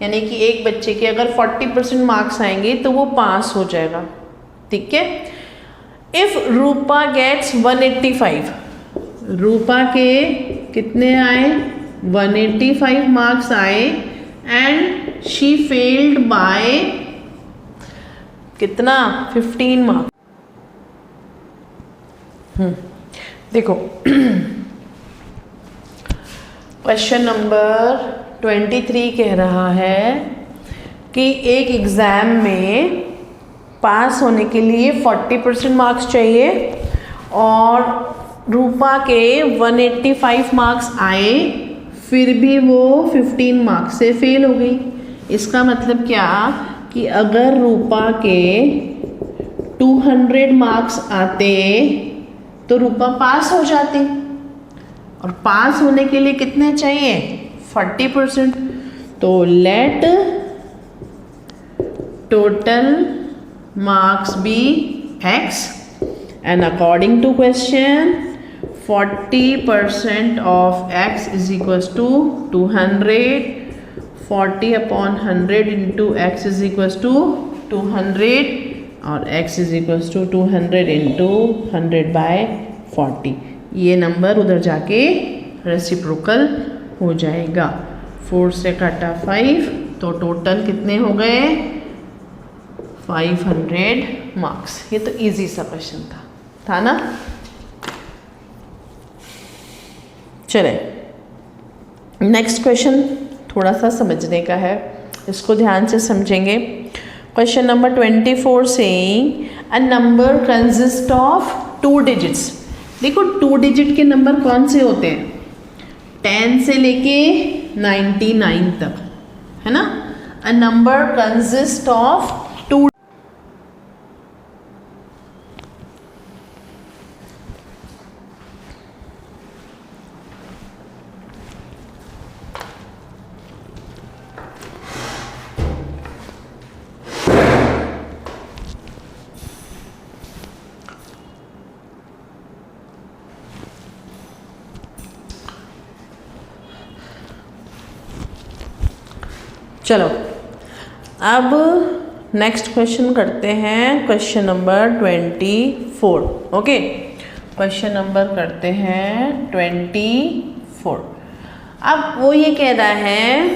यानी कि एक बच्चे के अगर 40% मार्क्स आएंगे तो वो पास हो जाएगा। ठीक है, इफ रूपा गेट्स 185, रूपा के कितने आए? 185 मार्क्स आए एंड शी फेल्ड बाय कितना? 15 मार्क्स। देखो क्वेश्चन नंबर 23 कह रहा है कि एक एग्ज़ाम में पास होने के लिए 40% मार्क्स चाहिए और रूपा के 185 मार्क्स आए, फिर भी वो 15 मार्क्स से फेल हो गई। इसका मतलब क्या कि अगर रूपा के 200 मार्क्स आते तो रूपा पास हो जाती, और पास होने के लिए कितने चाहिए? 40%। तो let total marks be x and according to question 40% of x is equals to 200, 40 upon 100 into x is equals to 200 और x is equals to 200 into 100 by 40। ये नंबर उधर जाके रेसिप्रोकल हो जाएगा। 4 से काटा 5 तो टोटल कितने हो गए? 500 मार्क्स। ये तो इजी सा क्वेश्चन था ना? चले नेक्स्ट क्वेश्चन थोड़ा सा समझने का है, इसको ध्यान से समझेंगे। Question number 24 saying a number consist of 2 digits. देखो 2 डिजिट के नंबर कौन से होते हैं? 10 से लेके 99 तक, है ना? अ नंबर कंसिस्ट ऑफ 2। चलो अब नेक्स्ट क्वेश्चन करते हैं, question number 24। Okay, question number करते हैं 24। अब वो ये कह रहा है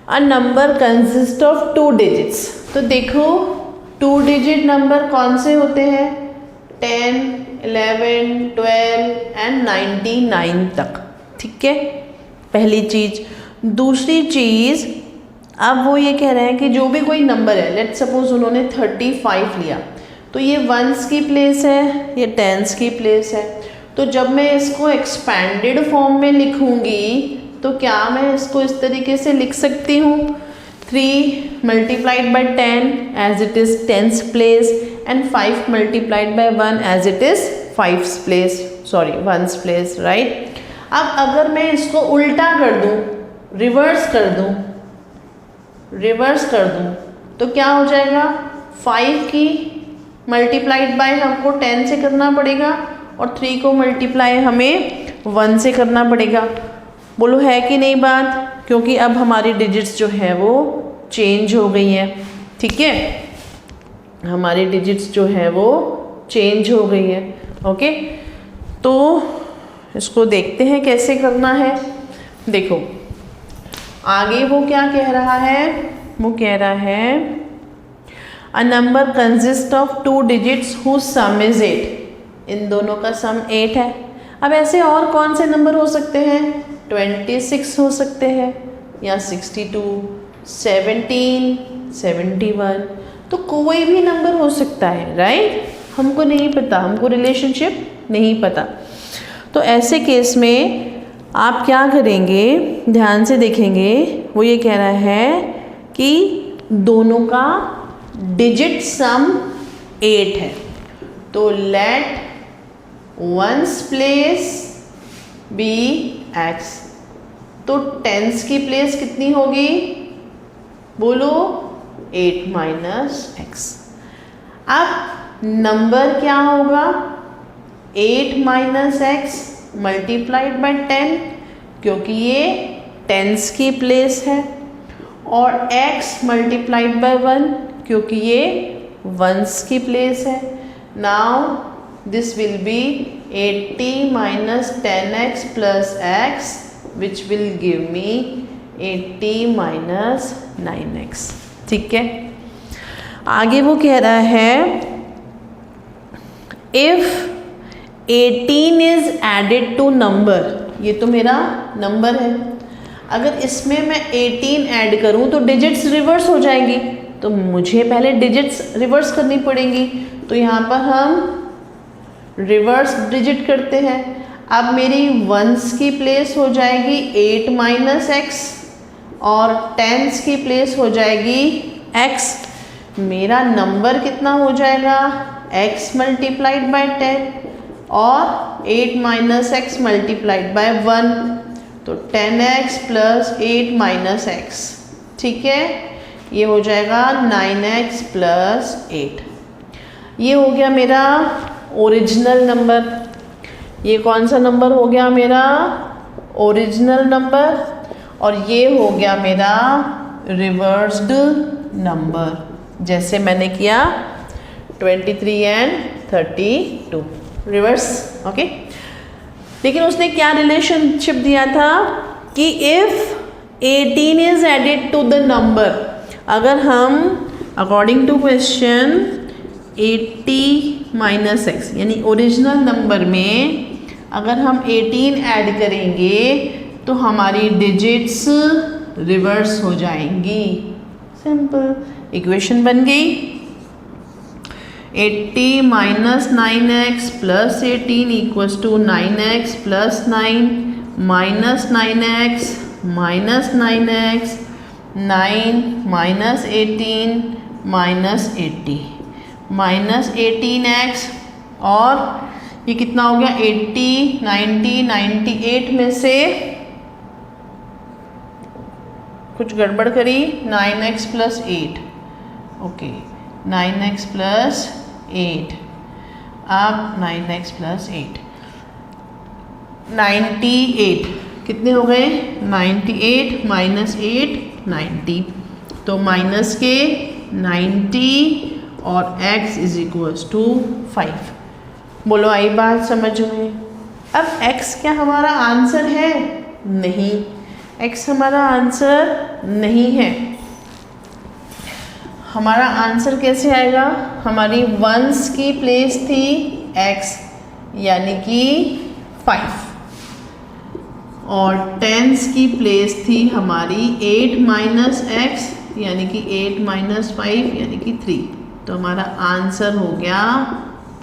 a number consist of 2 digits. तो देखो 2 डिजिट नंबर कौन से होते हैं? 10, 11, 12 एंड 99 तक। ठीक है, पहली चीज। दूसरी चीज, अब वो ये कह रहे हैं कि जो भी कोई नंबर है, लेट सपोज उन्होंने 35 लिया, तो ये वंस की प्लेस है, ये टेंस की प्लेस है। तो जब मैं इसको एक्सपैंडेड फॉर्म में लिखूंगी तो क्या मैं इसको इस तरीके से लिख सकती हूँ? 3 multiplied by 10 as it is 10th place and 5 multiplied by 1 as it is 5th place, sorry 1st place, right? अब अगर मैं इसको उल्टा कर दूँ, रिवर्स कर दूँ तो क्या हो जाएगा? 5 की मल्टीप्लाइड बाय हमको 10 से करना पड़ेगा और 3 को मल्टीप्लाई हमें 1 से करना पड़ेगा। बोलो है कि नहीं बात? क्योंकि अब हमारी डिजिट्स जो है वो चेंज हो गई हैं। ठीक है, हमारी डिजिट्स जो है वो चेंज हो गई है। ओके, तो इसको देखते हैं कैसे करना है। देखो आगे वो क्या कह रहा है, वो कह रहा है a number consist of 2 digits whose sum is 8। इन दोनों का सम 8 है। अब ऐसे और कौन से नंबर हो सकते हैं? 26 हो सकते हैं, या 62, 17, 71, तो कोई भी नंबर हो सकता है, राइट। हमको नहीं पता, हमको रिलेशनशिप नहीं पता। तो ऐसे केस में आप क्या करेंगे, ध्यान से देखेंगे। वो ये कह रहा है कि दोनों का डिजिट सम 8 है, तो let ones place be x। तो टेंस की प्लेस कितनी होगी? बोलो 8 माइनस x। अब नंबर क्या होगा? 8 माइनस एक्स मल्टीप्लाइड बाय 10, क्योंकि ये टेंस की प्लेस है, और x मल्टीप्लाइड बाय 1, क्योंकि ये वंस की प्लेस है। Now this will be 80 minus 10x plus x, which will give me 80 minus 9x। ठीक है। आगे वो कह रहा है if 18 is added to number, ये तो मेरा नंबर है, अगर इसमें मैं 18 ऐड करूं तो डिजिट्स रिवर्स हो जाएंगी, तो मुझे पहले डिजिट्स रिवर्स करनी पड़ेंगी। तो यहाँ पर हम रिवर्स डिजिट करते हैं। अब मेरी वंस की प्लेस हो जाएगी 8 माइनस एक्स, और टेंस की प्लेस हो जाएगी x। मेरा नंबर कितना हो जाएगा? x मल्टीप्लाइड बाय 10 और 8 माइनस एक्स मल्टीप्लाइड बाय 1, तो 10x प्लस 8 माइनस एक्स। ठीक है, ये हो जाएगा 9x प्लस 8। ये हो गया मेरा ओरिजिनल नंबर। ये कौन सा नंबर हो गया? मेरा ओरिजिनल नंबर। और ये हो गया मेरा रिवर्स्ड नंबर, जैसे मैंने किया 23 एंड 32 रिवर्स। ओके, लेकिन उसने क्या रिलेशनशिप दिया था कि if 18 is added to the number, अगर हम according to question 80 minus x यानी ओरिजिनल नंबर में अगर हम 18 ऐड करेंगे तो हमारी डिजिट्स रिवर्स हो जाएंगी। सिंपल इक्वेशन बन गई। 80 minus 9x plus 18 equals to 9x plus 9 minus 9x minus 9x 9 minus 18 minus 80 minus 18x, और ये कितना हो गया? 80, 90, 98 में से कुछ गड़बड़ करी, 9x plus 8। Okay, 9x plus 8, अब 9x प्लस 8, 98 कितने हो गए? 98 माइनस 8 90, तो माइनस के 90 और x इज इक्वल्स टू 5। बोलो आई बात समझ में? अब x क्या हमारा आंसर है? नहीं, x हमारा आंसर नहीं है। हमारा आंसर कैसे आएगा? हमारी वंस की प्लेस थी x यानी कि 5, और टेंस की प्लेस थी हमारी 8 माइनस एक्स यानी कि 8 माइनस 5 यानी कि 3, तो हमारा आंसर हो गया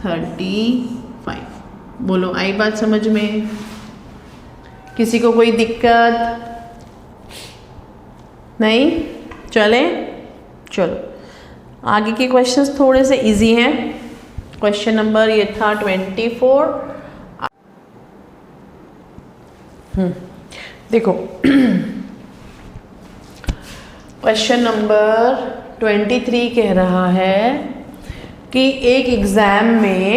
35। बोलो आई बात समझ में? किसी को कोई दिक्कत नहीं? चले चलो आगे के क्वेश्चंस थोड़े से इजी हैं। क्वेश्चन नंबर ये था 24। देखो क्वेश्चन नंबर 23 कह रहा है कि एक एग्ज़ाम में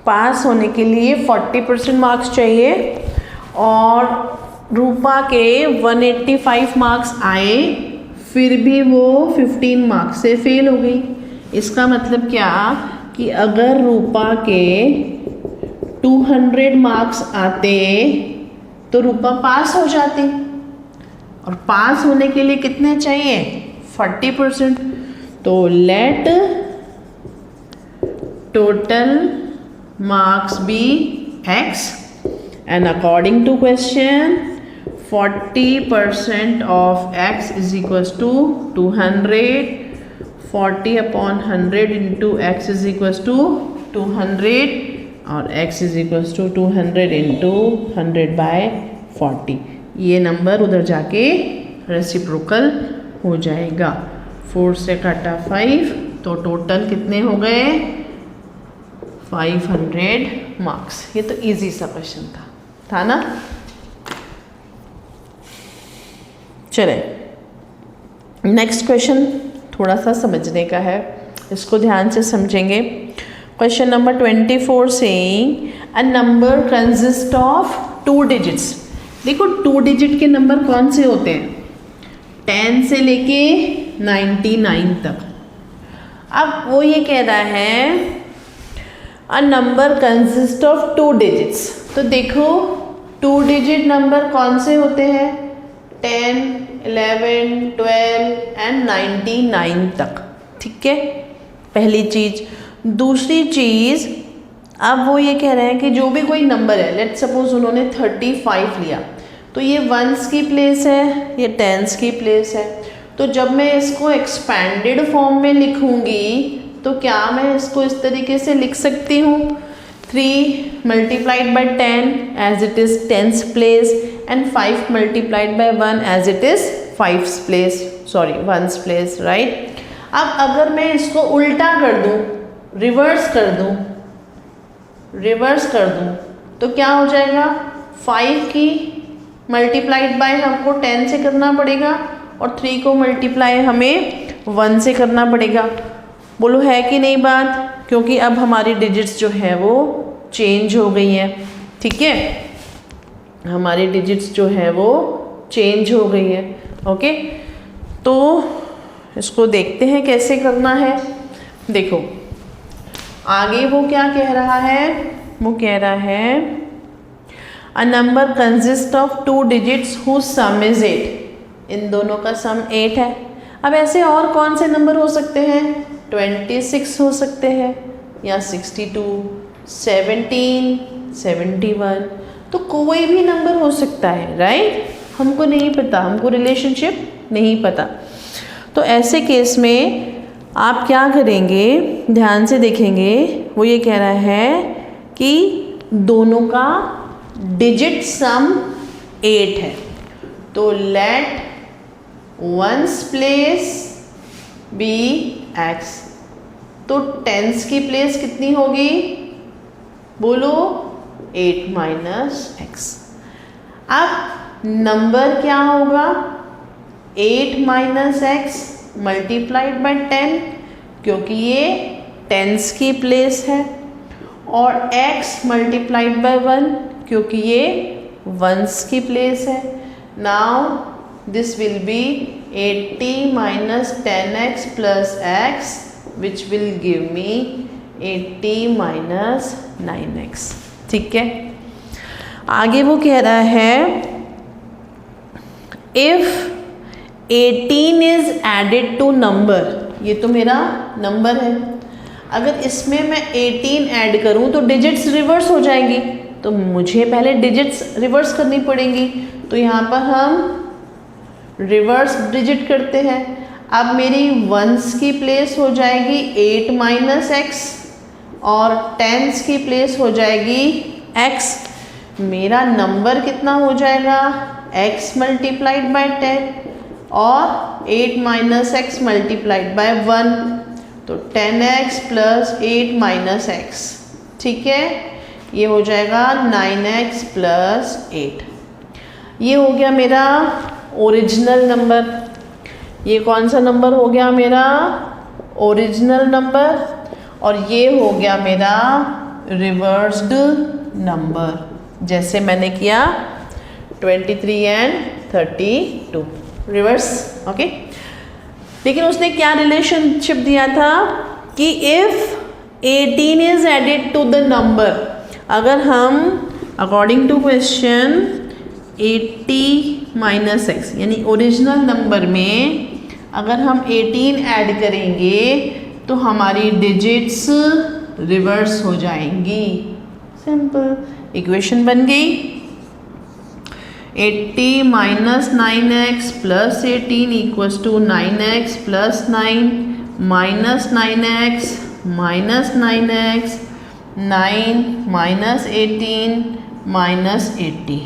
पास होने के लिए 40% मार्क्स चाहिए और रूपा के 185 मार्क्स आए, फिर भी वो 15 मार्क्स से फेल हो गई। इसका मतलब क्या कि अगर रूपा के 200 मार्क्स आते तो रूपा पास हो जाती, और पास होने के लिए कितने चाहिए? 40%। तो let total marks be x, and according to question 40% of x is equals to 200. 40 upon 100 into x is equals to 200, और x is equals to 200 into 100 by 40. ये नंबर उधर जाके रेसिप्रोकल हो जाएगा। 4 से काटा 5, तो टोटल कितने हो गए? 500 मार्क्स। ये तो इजी सा क्वेश्चन था ना? चले नेक्स्ट क्वेश्चन थोड़ा सा समझने का है, इसको ध्यान से समझेंगे। Question number 24 saying a number consist of 2 digits. देखो 2 डिजिट के नंबर कौन से होते हैं? 10 से लेके 99 तक। अब वो ये कह रहा है a number consist of 2 digits. तो देखो 2 डिजिट नंबर कौन से होते हैं? 10, 11, 12 एंड 99 तक। ठीक है, पहली चीज। दूसरी चीज, अब वो ये कह रहे हैं कि जो भी कोई नंबर है, लेट्स सपोज उन्होंने 35 लिया, तो ये वंस की प्लेस है, ये टेंस की प्लेस है। तो जब मैं इसको एक्सपैंडेड फॉर्म में लिखूंगी तो क्या मैं इसको इस तरीके से लिख सकती हूँ? 3 multiplied by 10 as it is 10th place, and 5 multiplied by 1 as it is 1st place, right? अब अगर मैं इसको उल्टा कर दूं, रिवर्स कर दूं, तो क्या हो जाएगा? 5 की मल्टीप्लाइड बाय हमको 10 से करना पड़ेगा, और 3 को मल्टीप्लाई हमें 1 से करना पड़ेगा। बोलो है कि नहीं बात? क्योंकि अब हमारी डिजिट्स जो है वो चेंज हो गई हैं। ठीक है, हमारी डिजिट्स जो है वो चेंज हो गई है। ओके, तो इसको देखते हैं कैसे करना है। देखो आगे वो क्या कह रहा है? वो कह रहा है a number consist of 2 digits whose sum is 8। इन दोनों का सम 8 है। अब ऐसे और कौन से नंबर हो सकते हैं? 26 हो सकते हैं, या 62, 17, 71, तो कोई भी नंबर हो सकता है, राइट? हमको नहीं पता, हमको रिलेशनशिप नहीं पता। तो ऐसे केस में आप क्या करेंगे? ध्यान से देखेंगे। वो ये कह रहा है कि दोनों का डिजिट सम 8 है, तो let ones place be x। तो टेंस की प्लेस कितनी होगी? बोलो 8 माइनस x। अब नंबर क्या होगा? 8 माइनस x मल्टीप्लाइड बाय 10, क्योंकि ये टेंस की प्लेस है, और x मल्टीप्लाइड बाय 1 क्योंकि ये वंस की प्लेस है। Now this will be 80 minus 10x plus x, which will give me 80 minus 9x। ठीक है, आगे वो कह रहा है if 18 is added to number, ये तो मेरा नंबर है, अगर इसमें मैं 18 ऐड करूं तो डिजिट्स रिवर्स हो जाएंगी, तो मुझे पहले डिजिट्स रिवर्स करनी पड़ेंगी। तो यहाँ पर हम रिवर्स डिजिट करते हैं। अब मेरी वंस की प्लेस हो जाएगी 8 माइनस एक्स, और टेंस की प्लेस हो जाएगी x। मेरा नंबर कितना हो जाएगा? x मल्टीप्लाइड बाय 10 और 8 माइनस एक्स मल्टीप्लाइड बाय 1, तो 10x प्लस 8 माइनस एक्स। ठीक है, ये हो जाएगा 9x प्लस 8। ये हो गया मेरा ओरिजिनल नंबर। ये कौन सा नंबर हो गया? मेरा ओरिजिनल नंबर। और ये हो गया मेरा रिवर्स्ड नंबर, जैसे मैंने किया 23 एंड 32 रिवर्स। ओके, लेकिन उसने क्या रिलेशनशिप दिया था कि if 18 is added to the number, अगर हम according to question 80 minus x यानी ओरिजिनल नंबर में अगर हम 18 ऐड करेंगे तो हमारी डिजिट्स रिवर्स हो जाएंगी। सिंपल इक्वेशन बन गई। 80 minus 9x plus 18 equals to 9x plus 9 minus 9x minus 9x 9 minus 18 minus 80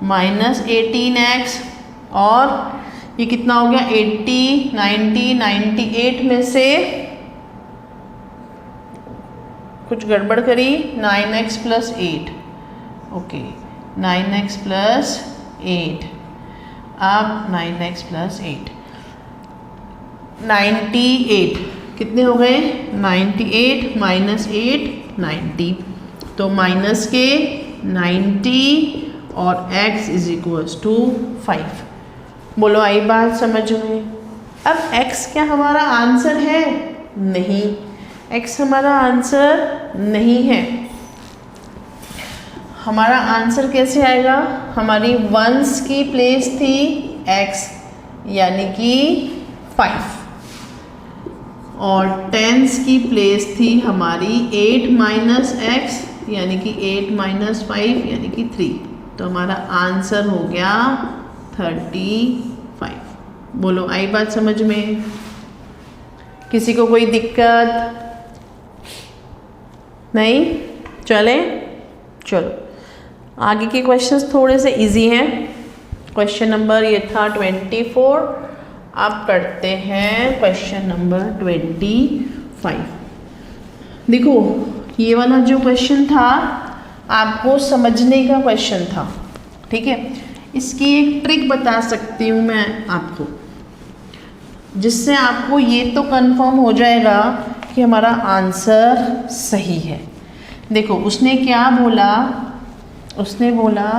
minus 18x और ये कितना हो गया 80 90 98 में से कुछ गड़बड़ करी 9x plus 8 okay 9x plus 8 अब 9x प्लस 8 98 कितने हो गए 98 माइनस 8 90 तो माइनस के 90 और x इज इक्वल्स टू 5। बोलो आई बात समझ में। अब x क्या हमारा आंसर है? नहीं, x हमारा आंसर नहीं है। हमारा आंसर कैसे आएगा? हमारी वंस की प्लेस थी x यानी कि 5 और टेंस की प्लेस थी हमारी 8 माइनस एक्स यानी कि 8 माइनस 5 यानी कि 3। तो हमारा आंसर हो गया 35। बोलो आई बात समझ में? किसी को कोई दिक्कत नहीं? चले चलो आगे के क्वेश्चंस थोड़े से इजी हैं। क्वेश्चन नंबर ये था 24। अब करते हैं क्वेश्चन नंबर 25। देखो ये वाला जो क्वेश्चन था आपको समझने का क्वेश्चन था, ठीक है। इसकी एक ट्रिक बता सकती हूँ मैं आपको, जिससे आपको ये तो कंफर्म हो जाएगा कि हमारा आंसर सही है। देखो उसने क्या बोला, उसने बोला